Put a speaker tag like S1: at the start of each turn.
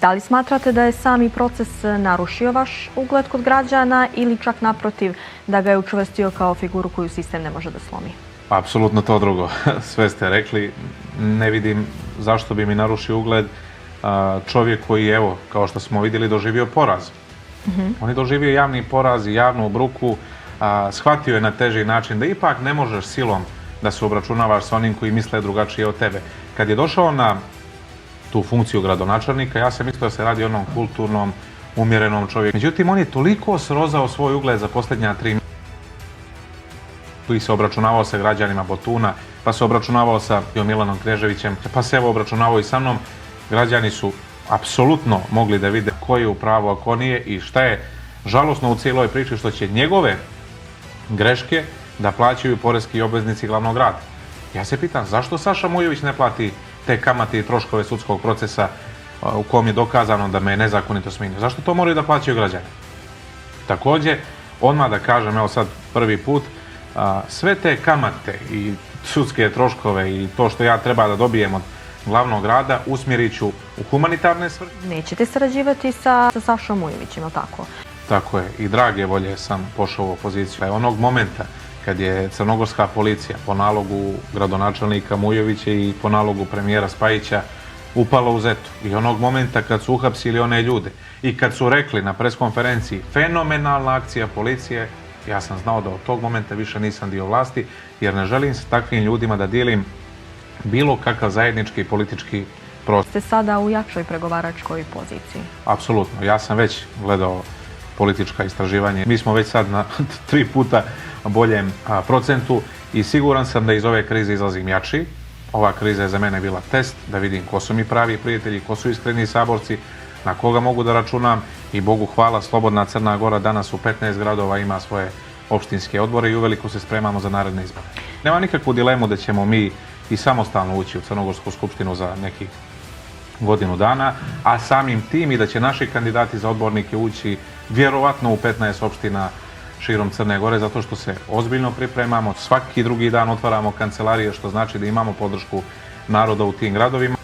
S1: Da li smatrate da je sami proces narušio vaš ugled kod građana ili čak naprotiv da ga je učvrstio kao figuru koju sistem ne može da slomi?
S2: Apsolutno to drugo. Sve ste rekli. Ne vidim zašto bi mi narušio ugled čovjek koji, evo, kao što smo vidjeli, doživio poraz. On je doživio javni poraz i javnu bruku, shvatio je na teži način da ipak ne možeš silom da se obračunavaš sa onim koji misle drugačije od tebe. Kad je došao na tu funkciju gradonačelnika, ja sam mislio da se radi o onom kulturnom, umjerenom čovjeku. Međutim, on je toliko srozao svoj ugled za posljednja 3 mjeseca. Tu se obračunavao sa građanima Botuna, pa se obračunavao sa Milanom Kneževićem, pa se evo obračunavao i sa mnom. Građani su apsolutno mogli da vide ko je u pravu, a ko nije i šta je žalosno u cijeloj priči, što će njegove greške da plaćaju poreski obveznici glavnog grada. Ja se pitam zašto Saša Mujović ne plati te kamate i troškove sudskog procesa u kom je dokazano da me je nezakonito smijenio. Zašto to moraju da plaćaju građani? Također, odmah da kažem, evo sad prvi put, sve te kamate i sudske troškove i to što ja treba da dobijem od glavnog grada usmjerit ću u humanitarne svrhe.
S1: Nećete sarađivati sa Sašom Mujovićem, ili tako?
S2: Tako je, i drage volje sam pošao u opoziciju. Onog momenta kad je crnogorska policija po nalogu gradonačelnika Mujovića i po nalogu premijera Spajića upala u Zetu, i onog momenta kad su uhapsili one ljude i kad su rekli na preskonferenciji fenomenalna akcija policije, ja sam znao da od tog momenta više nisam dio vlasti, jer ne želim sa takvim ljudima da dijelim bilo kakav zajednički politički prostor.
S1: Ste sada u jačoj pregovaračkoj poziciji?
S2: Apsolutno. Ja sam već gledao politička istraživanja. Mi smo već sad na 3 puta boljem procentu i siguran sam da iz ove krize izlazim jači. Ova kriza je za mene bila test da vidim ko su mi pravi prijatelji, ko su iskreni saborci, na koga mogu da računam, i Bogu hvala, slobodna Crna Gora danas u 15 gradova ima svoje opštinske odbore i uveliko se spremamo za naredne izbore. Nema nikakvu dilemu da ćemo mi i samostalno ući u Crnogorsku skupštinu za nekih godinu dana, a samim tim i da će naši kandidati za odbornike ući vjerovatno u 15 opština širom Crne Gore, zato što se ozbiljno pripremamo. Svaki drugi dan otvaramo kancelarije, što znači da imamo podršku naroda u tim gradovima.